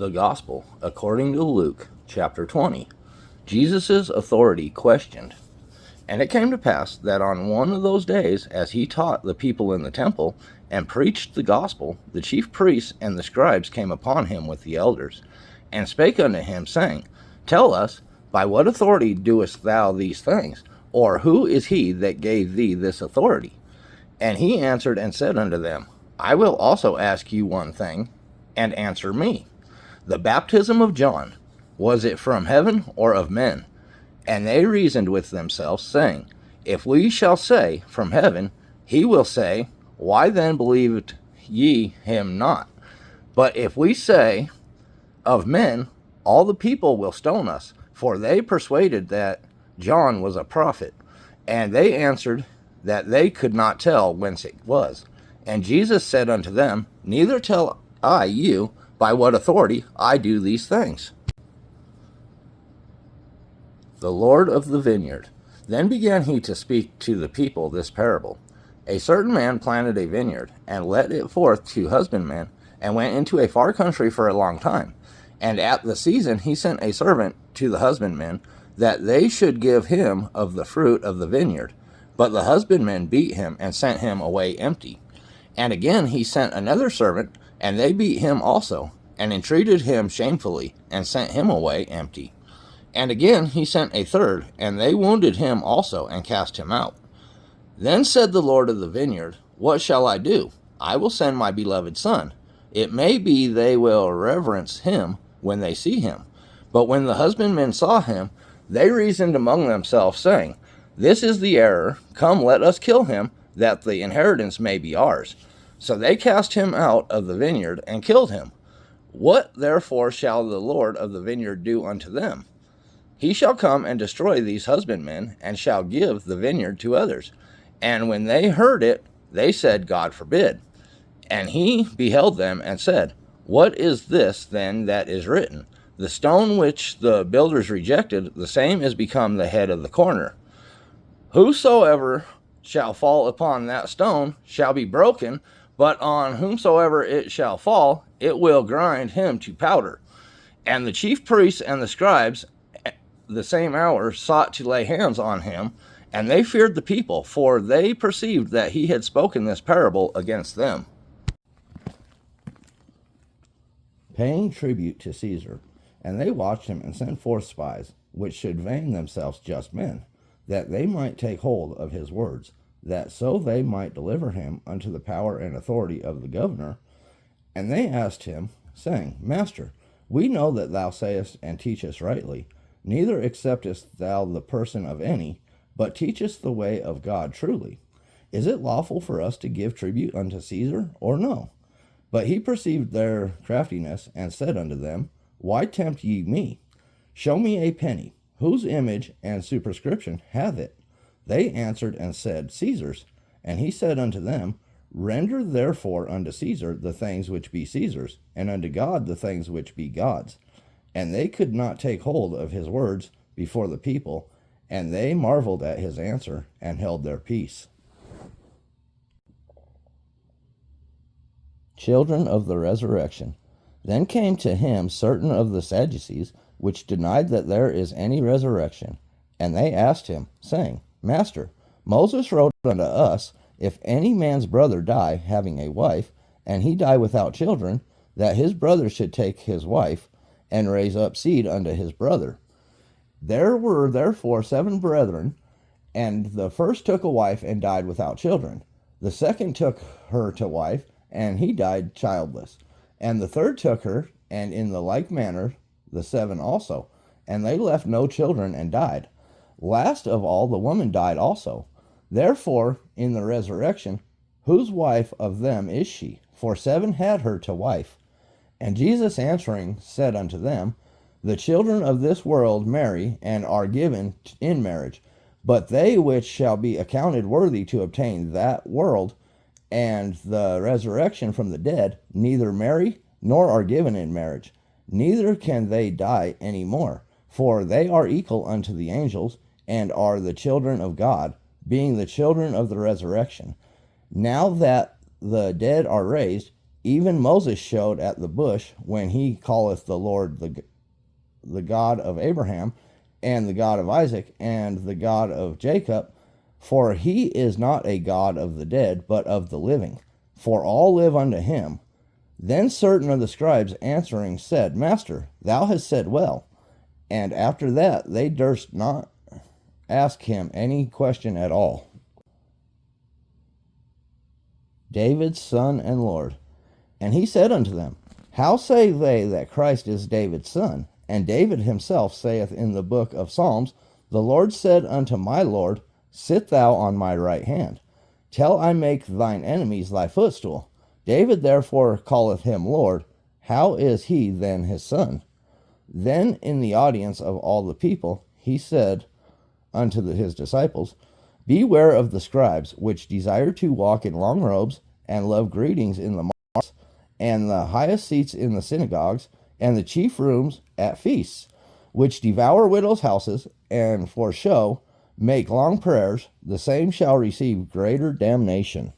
The Gospel according to Luke, chapter 20. Jesus' authority questioned. And it came to pass that on one of those days, as he taught the people in the temple and preached the gospel, the chief priests and the scribes came upon him with the elders, and spake unto him, saying, Tell us, by what authority doest thou these things? Or who is he that gave thee this authority? And he answered and said unto them, I will also ask you one thing, and answer me. The baptism of John, was it from heaven or of men? And they reasoned with themselves, saying, If we shall say, From heaven, he will say, Why then believed ye him not? But if we say, Of men, all the people will stone us, for they persuaded that John was a prophet. And they answered that they could not tell whence it was. And Jesus said unto them, Neither tell I you by what authority I do these things. The Lord of the vineyard. Then began he to speak to the people this parable. A certain man planted a vineyard, and let it forth to husbandmen, and went into a far country for a long time. And at the season he sent a servant to the husbandmen, that they should give him of the fruit of the vineyard. But the husbandmen beat him, and sent him away empty. And again he sent another servant, and they beat him also, and entreated him shamefully, and sent him away empty. And again he sent a third, and they wounded him also, and cast him out. Then said the Lord of the vineyard, What shall I do? I will send my beloved son. It may be they will reverence him when they see him. But when the husbandmen saw him, they reasoned among themselves, saying, This is the error. Come, let us kill him, that the inheritance may be ours. So they cast him out of the vineyard, and killed him. What therefore shall the Lord of the vineyard do unto them? He shall come and destroy these husbandmen, and shall give the vineyard to others. And when they heard it, they said, God forbid. And he beheld them, and said, What is this then that is written? The stone which the builders rejected, the same is become the head of the corner. Whosoever shall fall upon that stone shall be broken, but on whomsoever it shall fall, it will grind him to powder. And the chief priests and the scribes the same hour sought to lay hands on him, and they feared the people, for they perceived that he had spoken this parable against them. Paying tribute to Caesar. And they watched him, and sent forth spies, which should vain themselves just men, that they might take hold of his words, that so they might deliver him unto the power and authority of the governor. And they asked him, saying, Master, we know that thou sayest and teachest rightly, neither acceptest thou the person of any, but teachest the way of God truly. Is it lawful for us to give tribute unto Caesar, or no? But he perceived their craftiness, and said unto them, Why tempt ye me? Show me a penny. Whose image and superscription hath it? They answered and said, Caesar's. And he said unto them, Render therefore unto Caesar the things which be Caesar's, and unto God the things which be God's. And they could not take hold of his words before the people, and they marveled at his answer, and held their peace. Children of the resurrection. Then came to him certain of the Sadducees, which denied that there is any resurrection. And they asked him, saying, Master, Moses wrote unto us, If any man's brother die, having a wife, and he die without children, that his brother should take his wife, and raise up seed unto his brother. There were therefore 7 brethren, and the first took a wife, and died without children. The second took her to wife, and he died childless. And the third took her, and in the like manner the 7 also. And they left no children, and died. Last of all, the woman died also. Therefore, in the resurrection, whose wife of them is she? For 7 had her to wife. And Jesus answering said unto them, The children of this world marry, and are given in marriage. But they which shall be accounted worthy to obtain that world, and the resurrection from the dead, neither marry, nor are given in marriage. Neither can they die any more, for they are equal unto the angels, and are the children of God, being the children of the resurrection. Now that the dead are raised, Even Moses showed at the bush when he calleth the Lord the God of Abraham, and the God of Isaac, and the God of Jacob. For he is not a God of the dead, but of the living. For all live unto him. Then certain of the scribes answering said, Master, thou hast said well. And after that they durst not ask him any question at all. David's son and Lord. And he said unto them, How say they that Christ is David's son? And David himself saith in the book of Psalms, The Lord said unto my Lord, Sit thou on my right hand, till I make thine enemies thy footstool. David therefore calleth him Lord. How is he then his son? Then in the audience of all the people he said unto his disciples, Beware of the scribes, which desire to walk in long robes, and love greetings in the markets, and the highest seats in the synagogues, and the chief rooms at feasts, which devour widows' houses, and for show make long prayers. The same shall receive greater damnation.